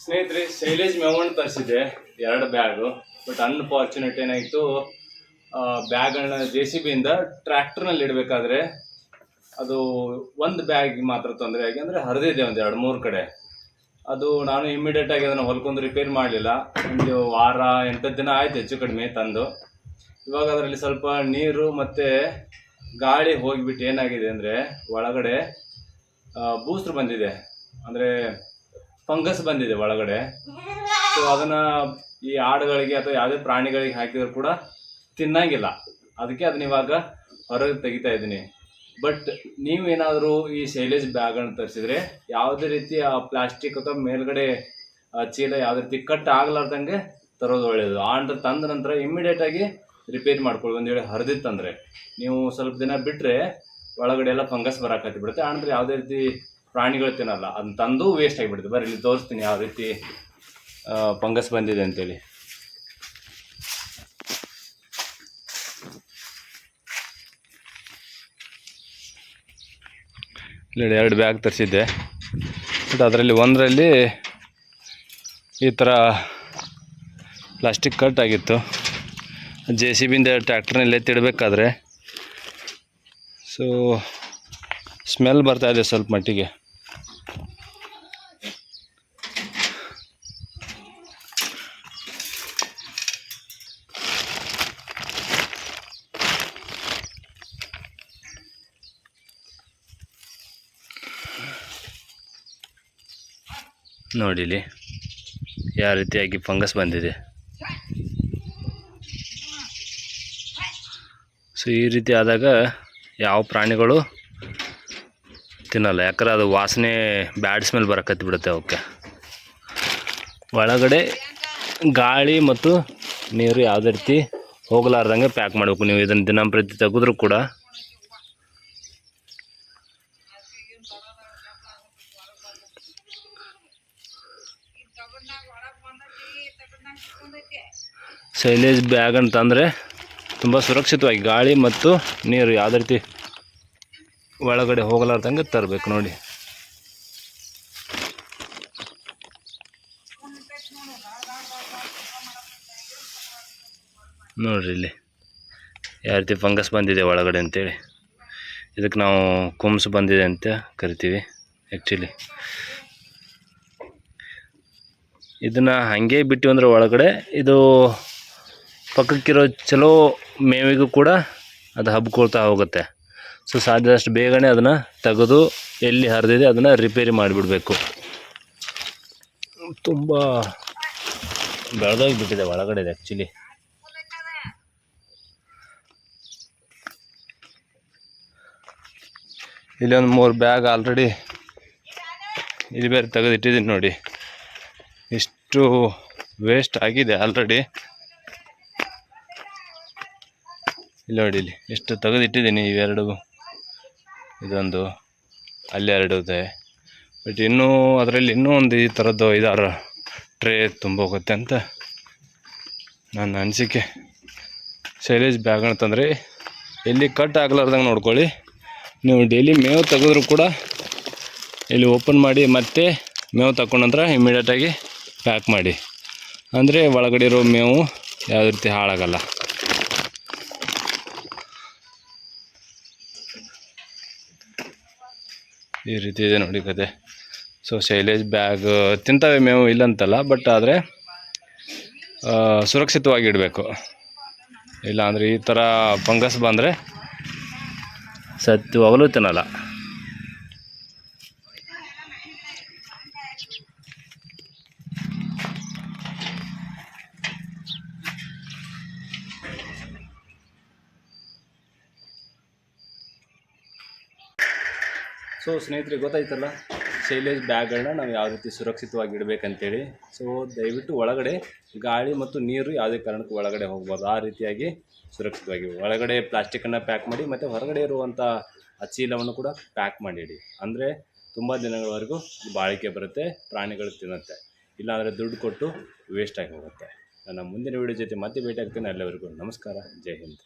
ಸ್ನೇಹಿತರೆ, ಶೈಲೇಜ್ ಮೇವಣ್ಣು ತರಿಸಿದೆ 2 bag. But unfortunate ಏನಾಯಿತು, ಬ್ಯಾಗ್ಗಳನ್ನ JCBಯಿಂದ ಟ್ರ್ಯಾಕ್ಟರ್ನಲ್ಲಿ ಇಡಬೇಕಾದ್ರೆ ಅದು ಒಂದು ಬ್ಯಾಗ್ ಮಾತ್ರ ತೊಂದರೆ ಆಗಿ, ಅಂದರೆ ಹರಿದಿದೆ ಒಂದು 2-3 ಕಡೆ. ಅದು ನಾನು ಇಮಿಡಿಯೇಟಾಗಿ ಅದನ್ನು ಹೊಲ್ಕೊಂಡು ರಿಪೇರ್ ಮಾಡಲಿಲ್ಲ. ಒಂದು ವಾರ 8 ದಿನ ಆಯಿತು ಹೆಚ್ಚು ಕಡಿಮೆ ತಂದು. ಇವಾಗ ಅದರಲ್ಲಿ ಸ್ವಲ್ಪ ನೀರು ಮತ್ತು ಗಾಳಿ ಹೋಗಿಬಿಟ್ಟು ಏನಾಗಿದೆ ಅಂದರೆ ಒಳಗಡೆ ಬೂಸ್ಟ್ರ್ ಬಂದಿದೆ, ಅಂದರೆ ಫಂಗಸ್ ಬಂದಿದೆ ಒಳಗಡೆ. ಸೊ ಅದನ್ನು ಈ ಆಡುಗಳಿಗೆ ಅಥವಾ ಯಾವುದೇ ಪ್ರಾಣಿಗಳಿಗೆ ಹಾಕಿದ್ರು ಕೂಡ ತಿನ್ನಂಗಿಲ್ಲ. ಅದಕ್ಕೆ ಅದನ್ನ ಇವಾಗ ಹೊರಗೆ ತೆಗಿತಾ ಇದ್ದೀನಿ. ಬಟ್ ನೀವೇನಾದರೂ ಈ ಶೈಲೇಜ್ ಬ್ಯಾಗನ್ನು ತರಿಸಿದ್ರೆ ಯಾವುದೇ ರೀತಿ ಆ ಪ್ಲಾಸ್ಟಿಕ್ ಅಥವಾ ಮೇಲ್ಗಡೆ ಚೀಲ ಯಾವುದೇ ರೀತಿ ಕಟ್ ಆಗಲಾರ್ದಂಗೆ ತರೋದು ಒಳ್ಳೆಯದು. ತಂದ ನಂತರ ಇಮ್ಮಿಡಿಯೇಟಾಗಿ ರಿಪೇರಿ ಮಾಡ್ಕೊಳ್ಳಿ. ಒಂದು ವೇಳೆ ಹರಿದಿತ್ತಂದರೆ ನೀವು ಸ್ವಲ್ಪ ದಿನ ಬಿಟ್ಟರೆ ಒಳಗಡೆ ಎಲ್ಲ ಫಂಗಸ್ ಬರೋಕತ್ತಿ ಬಿಡುತ್ತೆ. ಆನಂತರ ಯಾವುದೇ ರೀತಿ ಪ್ರಾಣಿಗಳು ತಿನ್ನಲ್ಲ, ಅದನ್ನ ತಂದು ವೇಸ್ಟ್ ಆಗಿಬಿಡುತ್ತೆ. ಬರ್ರಿ ಇಲ್ಲಿ ತೋರಿಸ್ತೀನಿ ಯಾವ ರೀತಿ ಫಂಗಸ್ ಬಂದಿದೆ ಅಂತೇಳಿ. ಇಲ್ಲಿ 2 ಬ್ಯಾಗ್ ತರಿಸಿದ್ದೆ. ಬಟ್ ಅದರಲ್ಲಿ ಒಂದರಲ್ಲಿ ಈ ಥರ ಪ್ಲಾಸ್ಟಿಕ್ ಕಟ್ ಆಗಿತ್ತು. JCBಯಿಂದ ಟ್ರ್ಯಾಕ್ಟರ್ನಲ್ಲಿ ಎತ್ತಿಡಬೇಕಾದ್ರೆ ಸೊ ಸ್ಮೆಲ್ ಬರ್ತಾಯಿದೆ ಸ್ವಲ್ಪ ಮಟ್ಟಿಗೆ. ನೋಡಿ ಇಲ್ಲಿ ಯಾವ ರೀತಿಯಾಗಿ ಫಂಗಸ್ ಬಂದಿದೆ. ಸೊ ಈ ರೀತಿ ಆದಾಗ ಯಾವ ಪ್ರಾಣಿಗಳು ತಿನ್ನಲ್ಲ, ಯಾಕಂದ್ರೆ ಅದು ವಾಸನೆ ಬ್ಯಾಡ್ ಸ್ಮೆಲ್ ಬರಕತ್ತಿ ಬಿಡುತ್ತೆ ಅವಕ್ಕೆ. ಒಳಗಡೆ ಗಾಳಿ ಮತ್ತು ನೀರು ಯಾವುದೇ ರೀತಿ ಹೋಗಲಾರ್ದಂಗೆ ಪ್ಯಾಕ್ ಮಾಡಬೇಕು. ನೀವು ಇದನ್ನು ದಿನಂಪ್ರತಿ ತೆಗೆದ್ರೂ ಕೂಡ ಶೈಲೇಜ್ ಬ್ಯಾಗ್ ಅಂತಂದರೆ ತುಂಬ ಸುರಕ್ಷಿತವಾಗಿ ಗಾಳಿ ಮತ್ತು ನೀರು ಯಾವುದೇ ರೀತಿ ಒಳಗಡೆ ಹೋಗಲಾರ್ದಂಗೆ ತರಬೇಕು. ನೋಡಿ ನೋಡ್ರಿ ಇಲ್ಲಿ ಯಾವ ರೀತಿ ಫಂಗಸ್ ಬಂದಿದೆ ಒಳಗಡೆ ಅಂತೇಳಿ. ಇದಕ್ಕೆ ನಾವು ಕುಮ್ಸ್ ಬಂದಿದೆ ಅಂತ ಕರಿತೀವಿ ಆ್ಯಕ್ಚುಲಿ. ಇದನ್ನು ಹಾಗೆ ಬಿಟ್ಟು ಅಂದರೆ ಒಳಗಡೆ ಇದು ಪಕ್ಕಕ್ಕಿರೋ ಚಲೋ ಮೇವಿಗೂ ಕೂಡ ಅದು ಹಬ್ಕೊಳ್ತಾ ಹೋಗುತ್ತೆ. ಸೊ ಸಾಧ್ಯದಷ್ಟು ಬೇಗನೆ ಅದನ್ನು ತೆಗೆದು ಎಲ್ಲಿ ಹರಿದಿದೆ ಅದನ್ನು ರಿಪೇರಿ ಮಾಡಿಬಿಡಬೇಕು. ತುಂಬ ಬೆಳೆದೋಗಿಬಿಟ್ಟಿದೆ ಒಳಗಡೆ ಇದೆ ಆ್ಯಕ್ಚುಲಿ. ಇಲ್ಲಿ ಒಂದು 3 ಬ್ಯಾಗ್ ಆಲ್ರೆಡಿ ಇಲ್ಲಿ ಬೇರೆ ತೆಗೆದಿಟ್ಟಿದ್ದೀನಿ. ನೋಡಿ ಇಷ್ಟು ವೇಸ್ಟ್ ಆಗಿದೆ ಆಲ್ರೆಡಿ. ಇಲ್ಲಿ ನೋಡಿ ಇಲ್ಲಿ ಎಷ್ಟು ತೆಗೆದಿಟ್ಟಿದ್ದೀನಿ. ಇವೆರಡು, ಇದೊಂದು, ಅಲ್ಲಿ 2 ಇದೆ. ಬಟ್ ಇನ್ನೂ ಅದರಲ್ಲಿ ಇನ್ನೂ ಒಂದು ಈ ಥರದ್ದು 5-6 ಟ್ರೇ ತುಂಬ ಹೋಗುತ್ತೆ ಅಂತ ನನ್ನ ಅನಿಸಿಕೆ. ಶೈಲೇಜ್ ಬ್ಯಾಗ್ ಅಂತಂದರೆ ಎಲ್ಲಿ ಕಟ್ ಆಗಲಾರ್ದಂಗೆ ನೋಡ್ಕೊಳ್ಳಿ. ನೀವು ಡೈಲಿ ಮೇವು ತೆಗೆದ್ರೂ ಕೂಡ ಇಲ್ಲಿ ಓಪನ್ ಮಾಡಿ ಮತ್ತೆ ಮೇವು ತಗೊಂಡ ನಂತರ ಇಮಿಡಿಯೇಟಾಗಿ ಪ್ಯಾಕ್ ಮಾಡಿ, ಅಂದರೆ ಒಳಗಡೆ ಇರೋ ಮೇವು ಯಾವುದೇ ರೀತಿ ಹಾಳಾಗಲ್ಲ. ಈ ರೀತಿ ಇದೆ ನೋಡಿ ಕತೆ. ಸೊ ಶೈಲೇಜ್ ಬ್ಯಾಗ್ ತಿಂತವೆ ಮೇವು ಇಲ್ಲಂತಲ್ಲ, ಬಟ್ ಆದರೆ ಸುರಕ್ಷಿತವಾಗಿ ಇಡಬೇಕು. ಇಲ್ಲ ಅಂದರೆ ಈ ಥರ ಫಂಗಸ್ ಬಂದರೆ ಸತ್ಯವಾಗಲೂ ತಿನ್ನಲ್ಲ. ಸೊ ಸ್ನೇಹಿತರಿಗೆ ಗೊತ್ತಾಯ್ತಲ್ಲ ಶೈಲೇಜ್ ಬ್ಯಾಗ್ಗಳನ್ನ ನಾವು ಯಾವ ರೀತಿ ಸುರಕ್ಷಿತವಾಗಿ ಇಡಬೇಕಂತೇಳಿ. ಸೊ ದಯವಿಟ್ಟು ಒಳಗಡೆ ಗಾಳಿ ಮತ್ತು ನೀರು ಯಾವುದೇ ಕಾರಣಕ್ಕೂ ಒಳಗಡೆ ಹೋಗ್ಬಾರ್ದು. ಆ ರೀತಿಯಾಗಿ ಸುರಕ್ಷಿತವಾಗಿ ಒಳಗಡೆ ಪ್ಲಾಸ್ಟಿಕ್ಕನ್ನು ಪ್ಯಾಕ್ ಮಾಡಿ ಮತ್ತು ಹೊರಗಡೆ ಇರುವಂಥ ಆ ಚೀಲವನ್ನು ಕೂಡ ಪ್ಯಾಕ್ ಮಾಡಿಡಿ. ಅಂದರೆ ತುಂಬ ದಿನಗಳವರೆಗೂ ಬಾಳಿಕೆ ಬರುತ್ತೆ, ಪ್ರಾಣಿಗಳು ತಿನ್ನುತ್ತೆ. ಇಲ್ಲಾಂದರೆ ದುಡ್ಡು ಕೊಟ್ಟು ವೇಸ್ಟ್ ಆಗಿ ಹೋಗುತ್ತೆ. ನನ್ನ ಮುಂದಿನ ವೀಡಿಯೋ ಜೊತೆ ಮತ್ತೆ ಭೇಟಿ ಆಗ್ತೇನೆ. ಅಲ್ಲಿವರೆಗೂ ನಮಸ್ಕಾರ, ಜೈ ಹಿಂದ್.